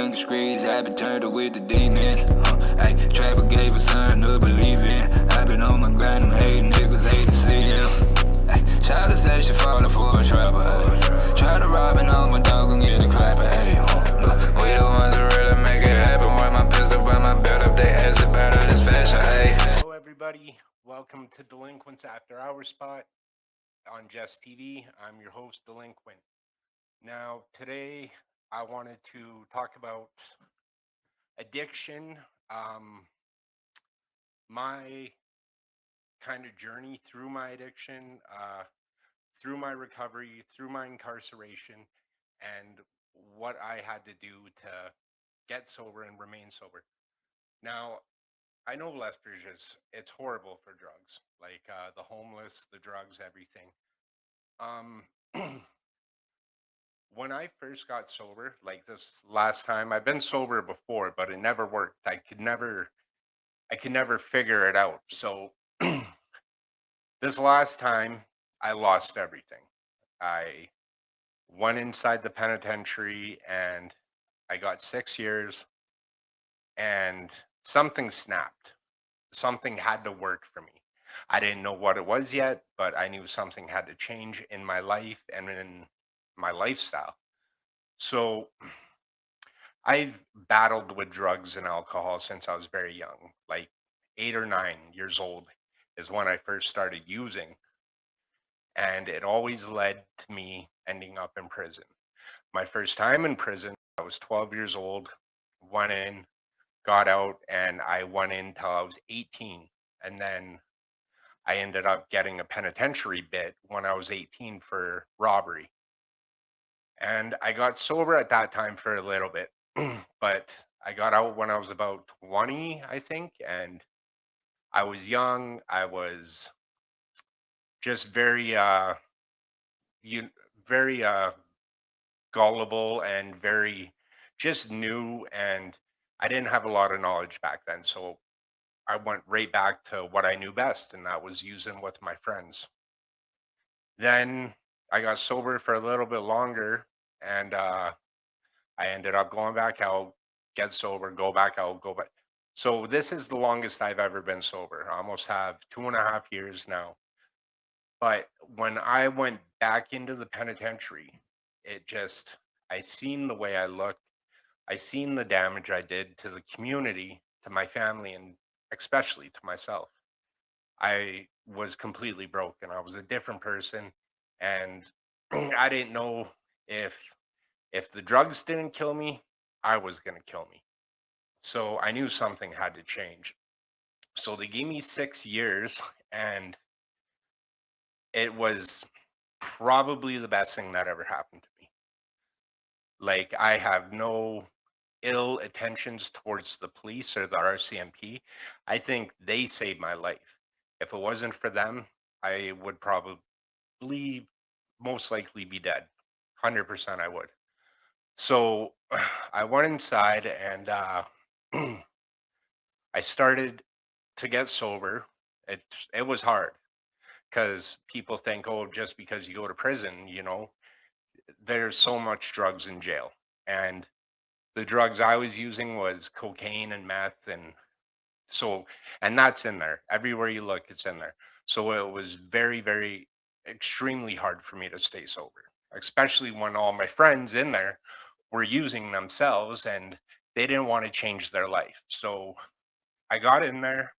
young streets, I've been turned up with the demons. Ay, Trapper gave a son to believe in. I've been on my grind, them hating niggas hate to see him. Ay, Shawty said she falling for a trapper. Ay. Try to rob and all my dog gon' get a clapper. Ay. We the ones that really make it happen. With my pistol by my belt, if they ask about it, it's fashion. Ay. Hello, everybody. Welcome to Delinquents After Hours Spot on Jess TV. I'm your host, Delinquent. Now, today I wanted to talk about addiction, my kind of journey through my addiction, through my recovery, through my incarceration, and what I had to do to get sober and remain sober. Now, I know Lethbridge it's horrible for drugs, like the homeless, the drugs, everything. Um, when I first got sober, like this last time, I've been sober before, but it never worked. I could never figure it out. So this last time, I lost everything. I went inside the penitentiary and I got 6 years, and something snapped. Something had to work for me. I didn't know what it was yet, but I knew something had to change in my life and in my lifestyle. So I've battled with drugs and alcohol since I was very young, like 8 or 9 years old is when I first started using. And it always led to me ending up in prison. My first time in prison, I was 12 years old, went in, got out, and I went in till I was 18. And then I ended up getting a penitentiary bit when I was 18 for robbery. And I got sober at that time for a little bit, but I got out when I was about 20, I think. And I was young. I was just you, very, gullible and very just new. And I didn't have a lot of knowledge back then. So I went right back to what I knew best, and that was using with my friends. Then I got sober for a little bit longer, and I ended up going back out, get sober, go back out, go back. So this is the longest I've ever been sober. I almost have 2.5 years now. But when I went back into the penitentiary, it just, I seen the way I looked. I seen the damage I did to the community, to my family, and especially to myself. I was completely broken. I was a different person, and I didn't know if if the drugs didn't kill me, I was going to kill me. So I knew something had to change. So they gave me 6 years, and it was probably the best thing that ever happened to me. Like, I have no ill intentions towards the police or the RCMP. I think they saved my life. If it wasn't for them, I would probably most likely be dead. 100% I would. So I went inside, and I started to get sober. It was hard because people think, oh, just because you go to prison, there's so much drugs in jail. And the drugs I was using was cocaine and meth, and so, and that's in there. Everywhere you look, it's in there. So it was very, very extremely hard for me to stay sober, especially when all my friends in there were using themselves and they didn't want to change their life. So I got in there,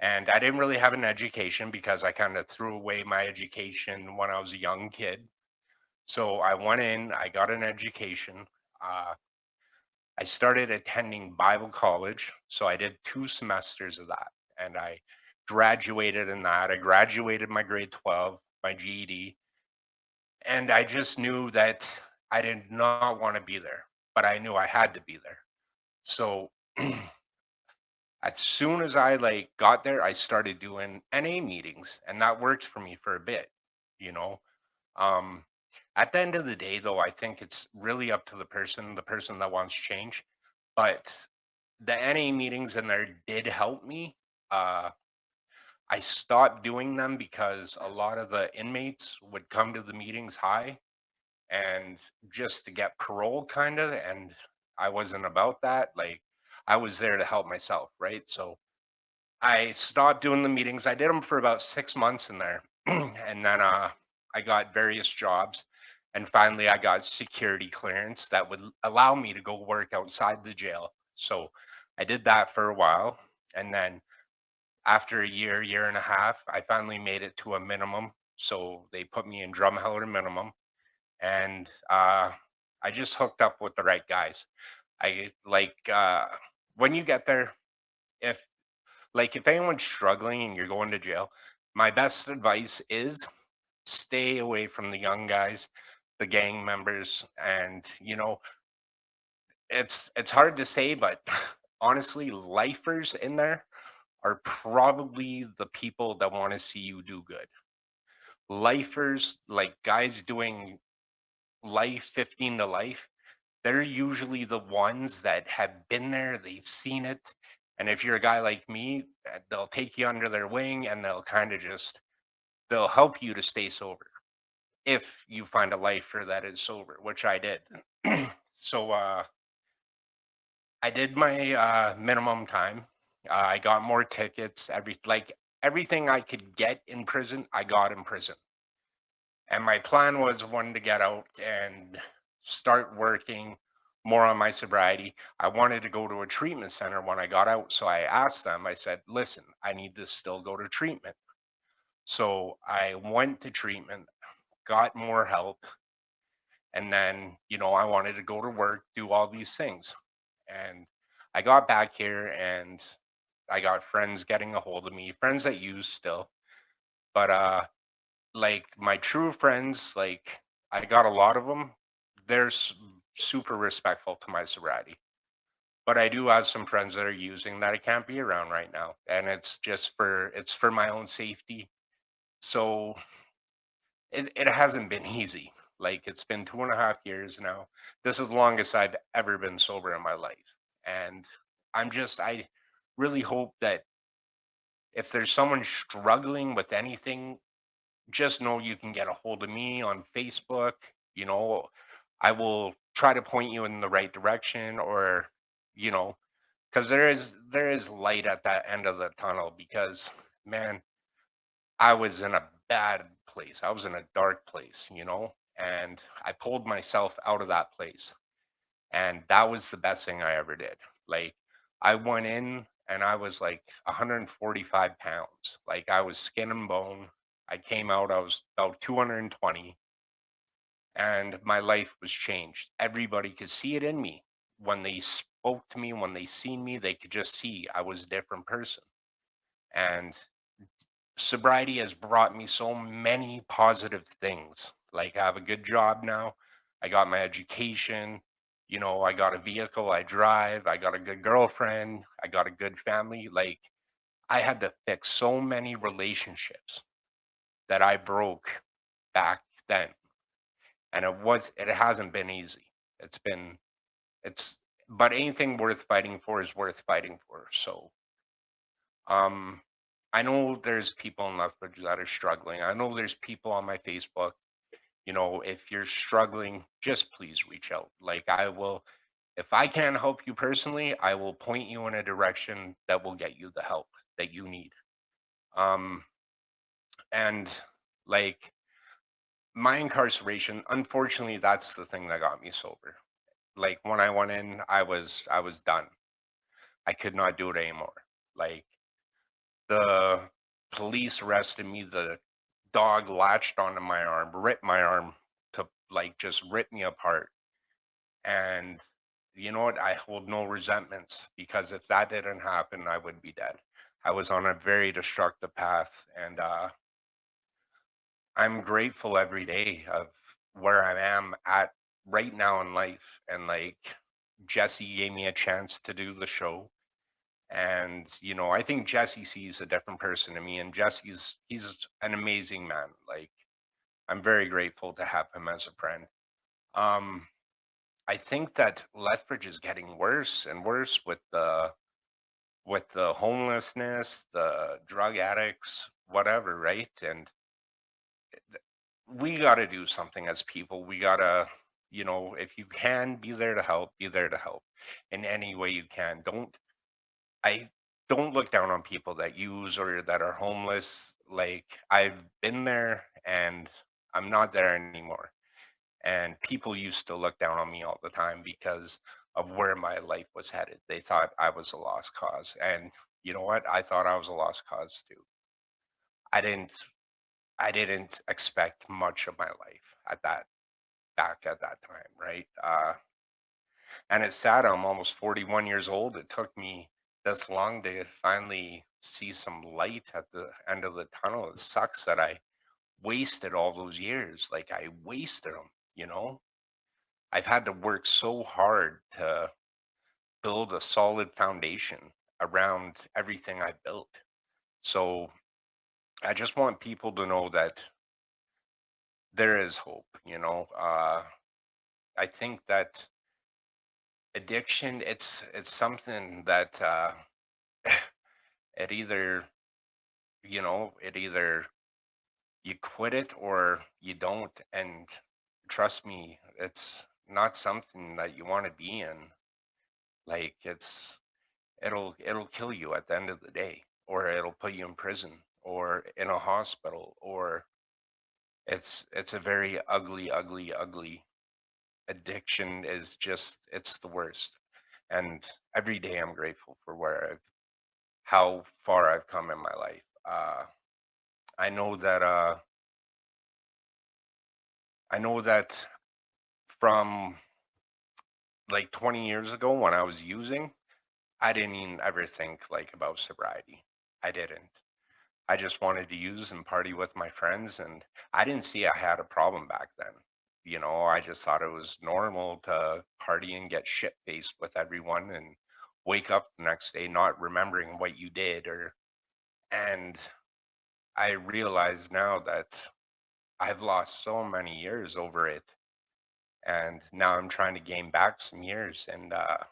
and I didn't really have an education because I kind of threw away my education when I was a young kid. So I went in, I got an education. Uh, I started attending Bible college. So I did 2 semesters of that, and I graduated in that. I graduated my grade 12, my GED, and I just knew that I did not want to be there, but I knew I had to be there. So as soon as I like got there, I started doing NA meetings, and that worked for me for a bit, you know. Um, at the end of the day, though, I think it's really up to the person that wants change. But the NA meetings in there did help me. Uh, I stopped doing them because a lot of the inmates would come to the meetings high and just to get parole, kind of. And I wasn't about that. Like, I was there to help myself, right? So I stopped doing the meetings. I did them for about 6 months in there. And then I got various jobs. And finally, I got security clearance that would allow me to go work outside the jail. So I did that for a while. And then after a year and a half, I finally made it to a minimum. So they put me in Drumheller minimum. And I just hooked up with the right guys. I like when you get there, if if anyone's struggling and you're going to jail, my best advice is stay away from the young guys, the gang members, and it's hard to say, but honestly, lifers in there are probably the people that want to see you do good. Lifers, like guys doing life 15 to life, they're usually the ones that have been there, they've seen it. And if you're a guy like me, they'll take you under their wing and they'll kind of just they'll help you to stay sober if you find a lifer that is sober, which I did. So I did my minimum time. I got more tickets, everything I could get in prison, I got in prison. And my plan was one to get out and start working more on my sobriety. I wanted to go to a treatment center when I got out. So I asked them, I said, listen, I need to still go to treatment. So I went to treatment, got more help. And then, I wanted to go to work, do all these things. And I got back here and I got friends getting a hold of me, friends that use still. But like my true friends, like I got a lot of them. They're super respectful to my sobriety. But I do have some friends that are using that I can't be around right now, and it's for my own safety. So it hasn't been easy. Like it's been 2.5 years now. This is the longest I've ever been sober in my life, and I really hope that if there's someone struggling with anything, just know you can get a hold of me on Facebook. You know, I will try to point you in the right direction, or you know, because there is light at that end of the tunnel. Because man, I was in a bad place. I was in a dark place, and I pulled myself out of that place, and that was the best thing I ever did. Like I went in and I was like 145 pounds. Like I was skin and bone. I came out, I was about 220, and my life was changed. Everybody could see it in me. When they spoke to me, when they seen me, they could just see I was a different person. And sobriety has brought me so many positive things. Like I have a good job now. I got my education. I got a vehicle I drive. I got a good girlfriend. I got a good family. Like I had to fix so many relationships that I broke back then. And it hasn't been easy. It's but anything worth fighting for is worth fighting for. So um I know there's people in Lethbridge that are struggling. I know there's people on my Facebook. If you're struggling, just please reach out. Like I will, if I can't help you personally, I will point you in a direction that will get you the help that you need. Um, and like my incarceration, unfortunately, that's the thing that got me sober. Like when I went in, I was done. I could not do it anymore. Like the police arrested me. The dog latched onto my arm, ripped my arm to like just rip me apart. And you know what? I hold no resentments because if that didn't happen, I would be dead. I was on a very destructive path, and I'm grateful every day of where I am at right now in life. And like Jessie gave me a chance to do the show. And I think Jessie sees a different person to me, and he's an amazing man. Like I'm very grateful to have him as a friend. Um, I think that Lethbridge is getting worse and worse with the homelessness, the drug addicts, whatever, right? And we got to do something as people. We got to, if you can be there to help, be there to help. in any way you can. I don't look down on people that use or that are homeless. Like, I've been there and I'm not there anymore. And people used to look down on me all the time because of where my life was headed. They thought I was a lost cause. And you know what? I thought I was a lost cause too. I didn't I didn't expect much of my life at that back at that time, right? And it's sad. I'm almost 41 years old. It took me this long to finally see some light at the end of the tunnel. It sucks that I wasted all those years. Like, I wasted them, you know? I've had to work so hard to build a solid foundation around everything I built. So I just want people to know that there is hope, you know? I think that addiction, it's something that it either, it either you quit it or you don't. And trust me, it's not something that you want to be in. Like, it'll kill you at the end of the day, or it'll put you in prison or in a hospital, or it's a very ugly, ugly, ugly addiction. Is just, it's the worst. And every day I'm grateful for how far I've come in my life. I know that I know that from like 20 years ago when I was using, I didn't even ever think like about sobriety. I didn't. I just wanted to use and party with my friends, and I didn't see I had a problem back then. I just thought it was normal to party and get shit faced with everyone and wake up the next day not remembering what you did. And I realize now that I've lost so many years over it, and now I'm trying to gain back some years. And I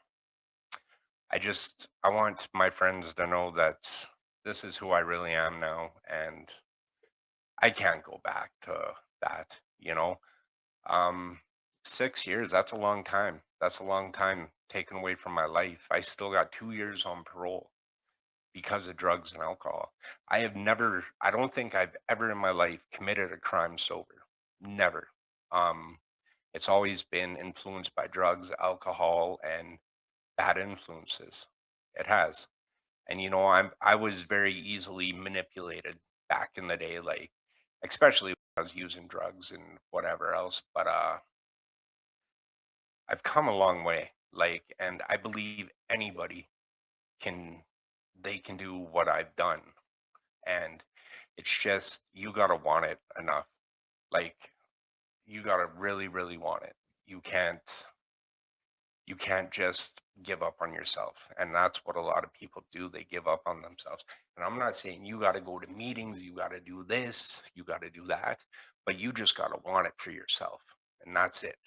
want my friends to know that this is who I really am now, and I can't go back to that. Um, 6 years, that's a long time. That's a long time taken away from my life. I still got 2 years on parole because of drugs and alcohol. I don't think I've ever in my life committed a crime sober. Never. Um, it's always been influenced by drugs, alcohol, and bad influences. It has. And I was very easily manipulated back in the day, like, especially when I was using drugs and whatever else. But I've come a long way, like, and I believe anybody can they can do what I've done. And it's just, you gotta want it enough. Like, you gotta really, really want it. You can't just give up on yourself. And that's what a lot of people do. They give up on themselves. And I'm not saying you got to go to meetings, you got to do this, you got to do that, but you just got to want it for yourself. And that's it.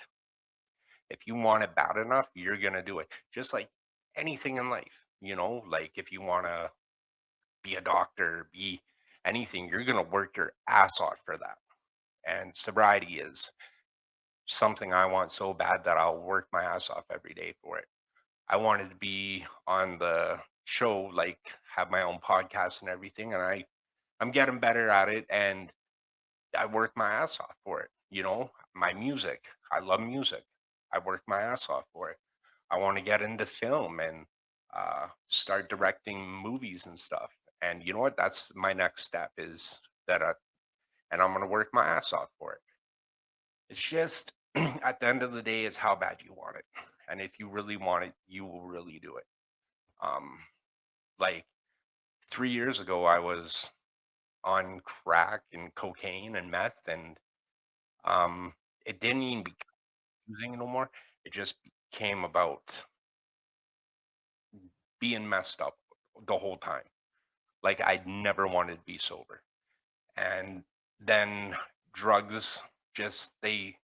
If you want it bad enough, you're going to do it. Just like anything in life, like if you want to be a doctor, be anything, you're going to work your ass off for that. And sobriety is something I want so bad that I'll work my ass off every day for it. I wanted to be on the show, like have my own podcast and everything, and I'm getting better at it, and I work my ass off for it. My music, I love music. I work my ass off for it. I want to get into film and start directing movies and stuff. And you know what? That's my next step, is that and I'm going to work my ass off for it. It's just at the end of the day, it's how bad you want it. And if you really want it, you will really do it. Um, like 3 years ago, I was on crack and cocaine and meth, and um, it didn't even become using no more. It just became about being messed up the whole time. Like, I never wanted to be sober. And then drugs, just, they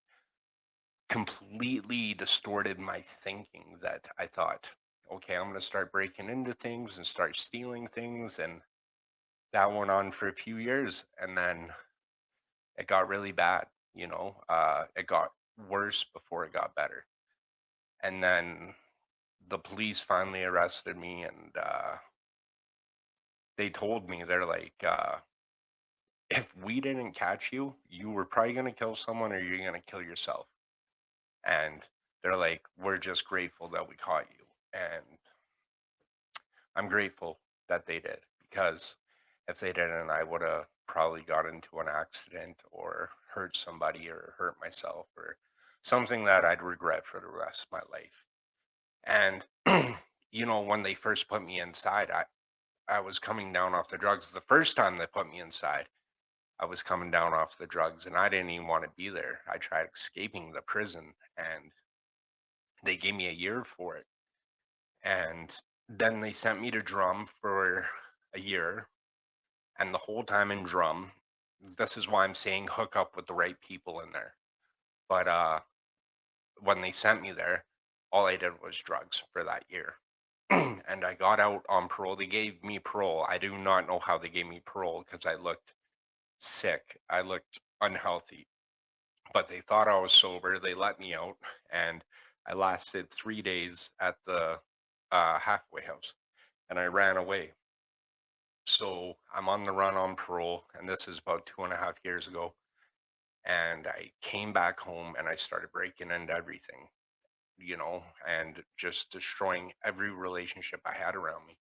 completely distorted my thinking, that I thought, okay, I'm going to start breaking into things and start stealing things. And that went on for a few years. And then it got really bad. It got worse before it got better. And then the police finally arrested me, and they told me, they're like, if we didn't catch you, you were probably going to kill someone or you're going to kill yourself. And they're like, we're just grateful that we caught you. And I'm grateful that they did, because if they didn't, I would have probably got into an accident or hurt somebody or hurt myself or something that I'd regret for the rest of my life. And, when they first put me inside, I was coming down off the drugs. The first time they put me inside, I was coming down off the drugs and I didn't even want to be there. I tried escaping the prison and they gave me a year for it. And then they sent me to drum for a year. And the whole time in drum, this is why I'm saying hook up with the right people in there. But when they sent me there, all I did was drugs for that year. And I got out on parole. They gave me parole. I do not know how they gave me parole because I looked sick. I looked unhealthy, but they thought I was sober. They let me out, and I lasted 3 days at the halfway house, and I ran away. So I'm on the run on parole, and this is about 2.5 years ago. And I came back home and I started breaking into everything, and just destroying every relationship I had around me.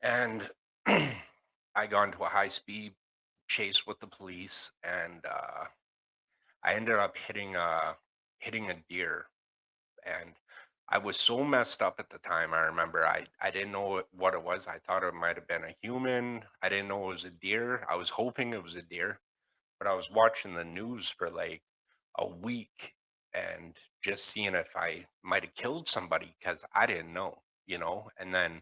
And I got into a high speed chase with the police, and I ended up hitting a deer. And I was so messed up at the time. I remember I didn't know what it was. I thought it might have been a human. I didn't know it was a deer. I was hoping it was a deer, but I was watching the news for like a week and just seeing if I might have killed somebody because I didn't know. And then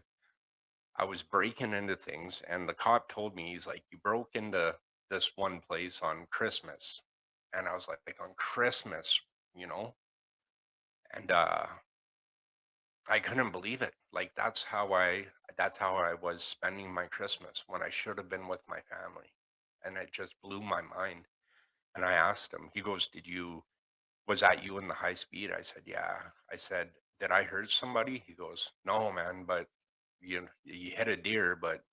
I was breaking into things, and the cop told me, he's like, "You broke into this one place on Christmas." And I was like, "On Christmas, you know?" And I couldn't believe it. Like that's how I was spending my Christmas when I should have been with my family. And it just blew my mind. And I asked him, he goes, was that you in the high speed? I said, yeah. I said, did I hurt somebody? He goes, no, man, but you hit a deer, but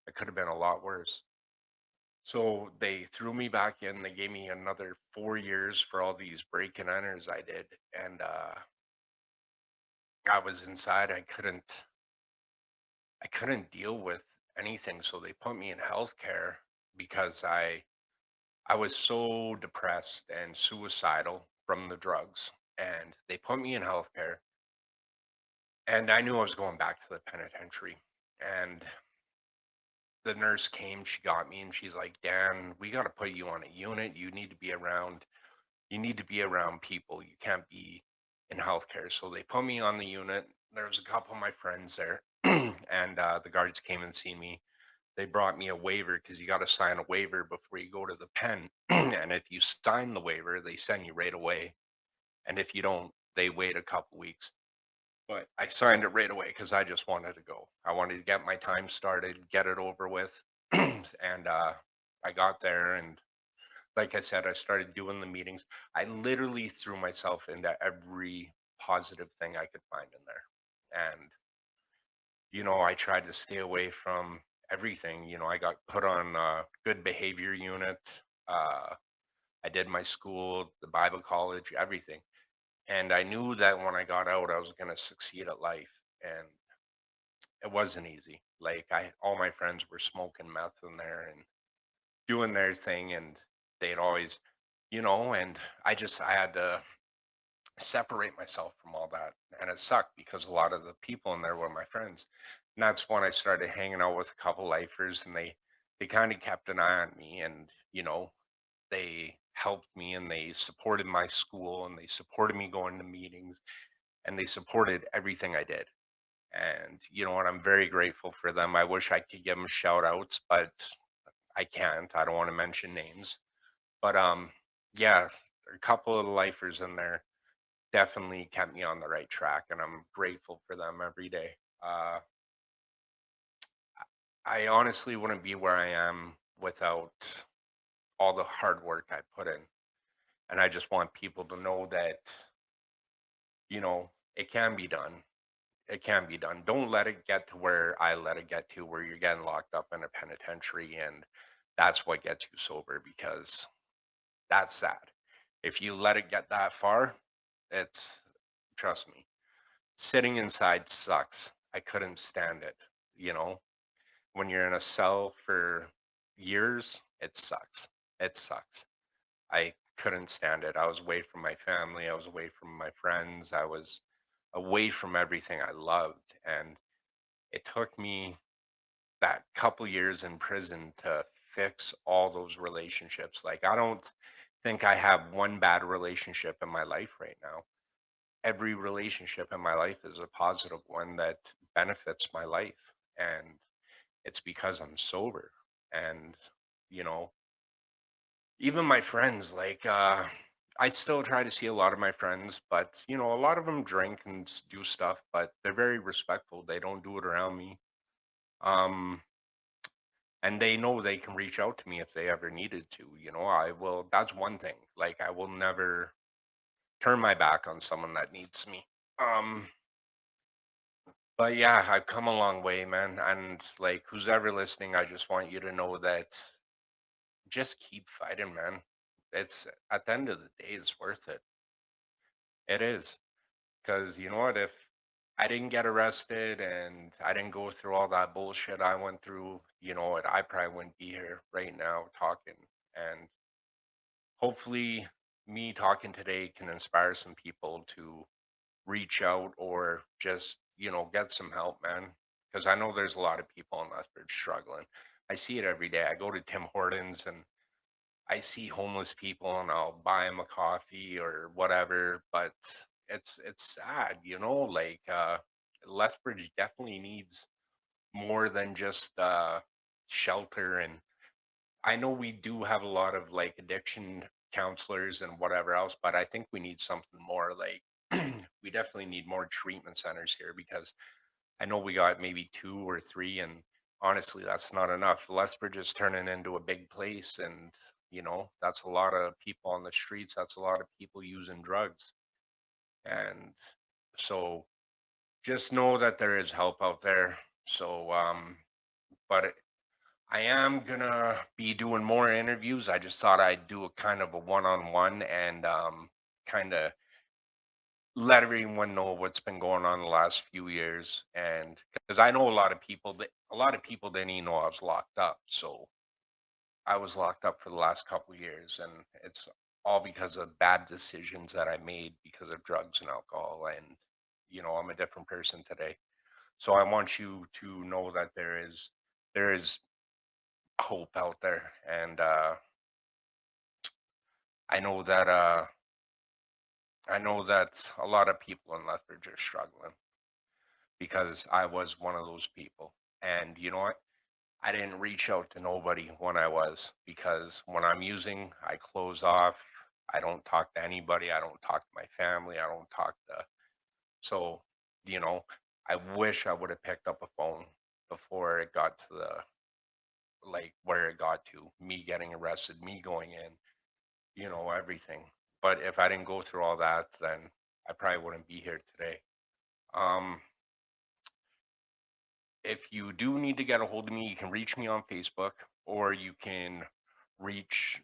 it could have been a lot worse. So they threw me back in. They gave me another 4 years for all these break and enters I did. And I was inside. I couldn't deal with anything. So they put me in healthcare because I was so depressed and suicidal from the drugs. And they put me in healthcare. And I knew I was going back to the penitentiary. And the nurse came, she got me, and she's like, Dan, we got to put you on a unit. You need to be around people. You can't be in healthcare. So they put me on the unit. There was a couple of my friends there, and the guards came and seen me. They brought me a waiver because you got to sign a waiver before you go to the pen. And if you sign the waiver, they send you right away. And if you don't, they wait a couple weeks. But I signed it right away because I just wanted to go. I wanted to get my time started, get it over with. And I got there, and like I said, I started doing the meetings. I literally threw myself into every positive thing I could find in there. And, I tried to stay away from everything. I got put on a good behavior unit. Uh, I did my school, the Bible college, everything. And I knew that when I got out, I was going to succeed at life. And it wasn't easy. Like all my friends were smoking meth in there and doing their thing. And they'd always, and I had to separate myself from all that. And it sucked because a lot of the people in there were my friends. And that's when I started hanging out with a couple lifers, and they kind of kept an eye on me, and, they helped me, and they supported my school, and they supported me going to meetings, and they supported everything I did. And you know what? I'm very grateful for them. I wish I could give them shout outs, but I can't. I don't want to mention names. But yeah, a couple of the lifers in there definitely kept me on the right track, and I'm grateful for them every day. Uh, I honestly wouldn't be where I am without all the hard work I put in. And I just want people to know that, It can be done. It can be done. Don't let it get to where I let it get to, where you're getting locked up in a penitentiary and that's what gets you sober, because that's sad. If you let it get that far, it's, trust me, sitting inside sucks. I couldn't stand it. You know, when you're in a cell for years, it sucks. It sucks. I couldn't stand it. I was away from my family. I was away from my friends. I was away from everything I loved. And it took me that couple years in prison to fix all those relationships. Like, I don't think I have one bad relationship in my life right now. Every relationship in my life is a positive one that benefits my life. And it's because I'm sober. And, you know, even my friends, like, I still try to see a lot of my friends, but, you know, a lot of them drink and do stuff, but they're very respectful. They don't do it around me. Um, and they know they can reach out to me if they ever needed to. You know, I will, that's one thing. Like, I will never turn my back on someone that needs me. Um, but yeah, I've come a long way, man. And like, who's ever listening, I just want you to know that just keep fighting, man. It's, at the end of the day, it's worth it. It is. Because you know what? If I didn't get arrested and I didn't go through all that bullshit I went through, you know what? I probably wouldn't be here right now talking. And hopefully, me talking today can inspire some people to reach out or just, you know, get some help, man. Because I know there's a lot of people in Lethbridge struggling. I see it every day. I go to Tim Hortons and I see homeless people and I'll buy them a coffee or whatever, but it's sad, you know, like Lethbridge definitely needs more than just shelter. And I know we do have a lot of like addiction counselors and whatever else, but I think we need something more. Like we definitely need more treatment centers here, because I know we got maybe two or three, and honestly, that's not enough. Lethbridge is turning into a big place, and you know, that's a lot of people on the streets. That's a lot of people using drugs, and so just know that there is help out there. So, but I am gonna be doing more interviews. I just thought I'd do a kind of a one-on-one and kind of let everyone know what's been going on the last few years. And because I know a lot of people didn't even know I was locked up. So I was locked up for the last couple of years, and it's all because of bad decisions that I made because of drugs and alcohol. And you know, I'm a different person today. So I want you to know that there is hope out there. And I know that a lot of people in Lethbridge are struggling, because I was one of those people. And you know what? I didn't reach out to nobody when I was, because when I'm using, I close off. I don't talk to anybody. I don't talk to my family. I don't talk to, so, you know, I wish I would have picked up a phone before it got to the, like, where it got to me getting arrested, me going in, you know, everything. But if I didn't go through all that, then I probably wouldn't be here today. Um, if you do need to get a hold of me, you can reach me on Facebook, or you can reach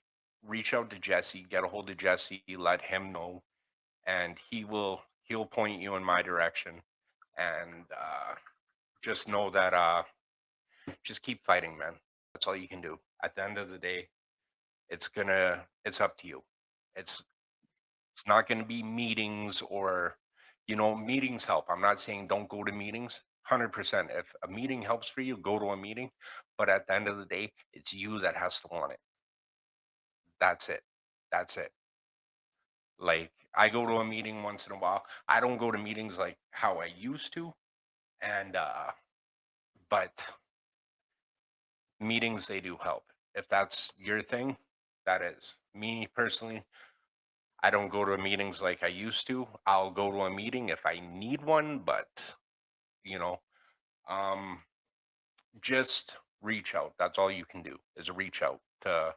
reach out to Jesse, get a hold of Jesse, let him know, and he'll point you in my direction. And just know that just keep fighting, man. That's all you can do. At the end of the day, it's up to you. It's it's not going to be meetings, or, you know, meetings help. I'm not saying don't go to meetings. 100%. If a meeting helps for you, go to a meeting. But at the end of the day, it's you that has to want it. That's it. That's it. Like, I go to a meeting once in a while. I don't go to meetings like how I used to. And, but meetings, they do help. If that's your thing, that is. Me personally, I don't go to meetings like I used to. I'll go to a meeting if I need one, but you know, um, just reach out. That's all you can do, is reach out to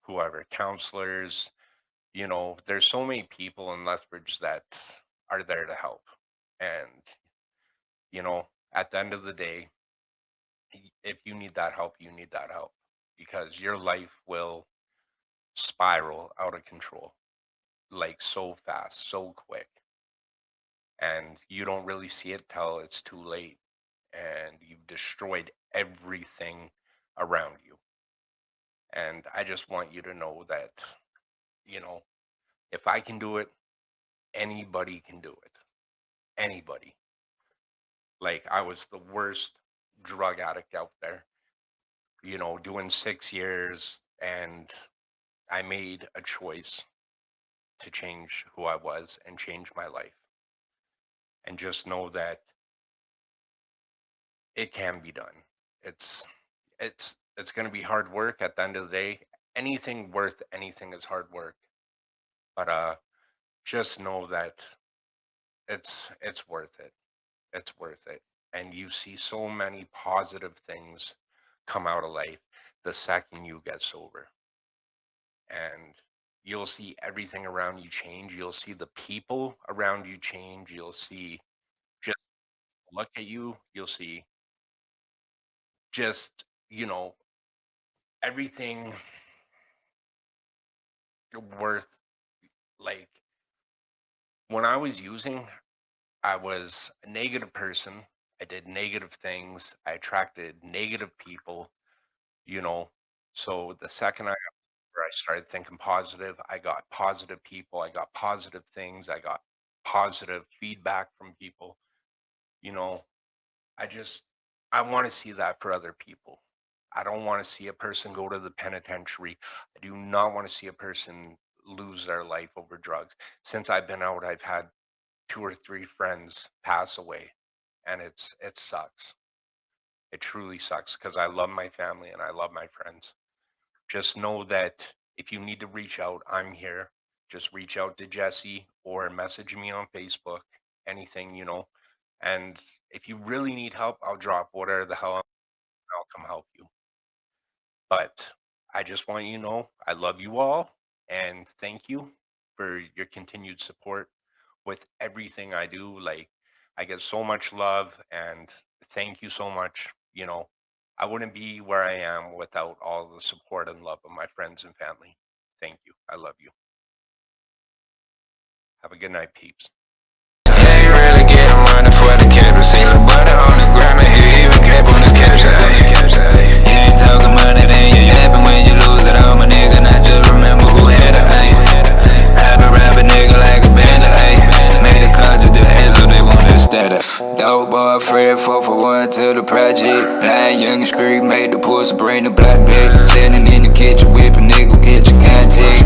whoever, counselors. You know, there's so many people in Lethbridge that are there to help. And, you know, at the end of the day, if you need that help, you need that help, because your life will spiral out of control, like so fast, so quick. And you don't really see it till it's too late and you've destroyed everything around you. And I just want you to know that, you know, if I can do it, anybody can do it. Anybody. Like, I was the worst drug addict out there, you know, doing 6 years, and I made a choice to change who I was and change my life. And just know that it can be done. It's it's going to be hard work at the end of the day. Anything worth anything is hard work. But just know that it's worth it. It's worth it. And you see so many positive things come out of life the second you get sober. And you'll see everything around you change. You'll see the people around you change. You'll see, just look at you, you'll see just, you know, everything worth, like, when I was using, I was a negative person. I did negative things. I attracted negative people, you know. So the second I started thinking positive, I got positive people, I got positive things, I got positive feedback from people, you know. I just, I want to see that for other people. I don't want to see a person go to the penitentiary. I do not want to see a person lose their life over drugs. Since I've been out, I've had 2 or 3 friends pass away, and it sucks. It truly sucks, because I love my family and I love my friends. Just know that if you need to reach out, I'm here. Just reach out to Jessie or message me on Facebook, anything, you know. And if you really need help, I'll drop whatever the hell I'll come help you. But I just want you to know I love you all, and thank you for your continued support with everything I do. Like, I get so much love, and thank you so much. You know, I wouldn't be where I am without all the support and love of my friends and family. Thank you. I love you. Have a good night, peeps. Yeah, you really get him running for the capital. See the butter on the ground, and he even cap on his capture. You ain't talking money, then you yapping when you lose it all, my nigga. Not just remember who had a aim. I been rapping nigga like a bandit, ayy. Made the conscious the hands up, they want their status. Dope boy, Fred, 4 for 1 to the project. Lying young and street, made the pussy bring the block back. Standing in the kitchen, whipping nigga, get your contact.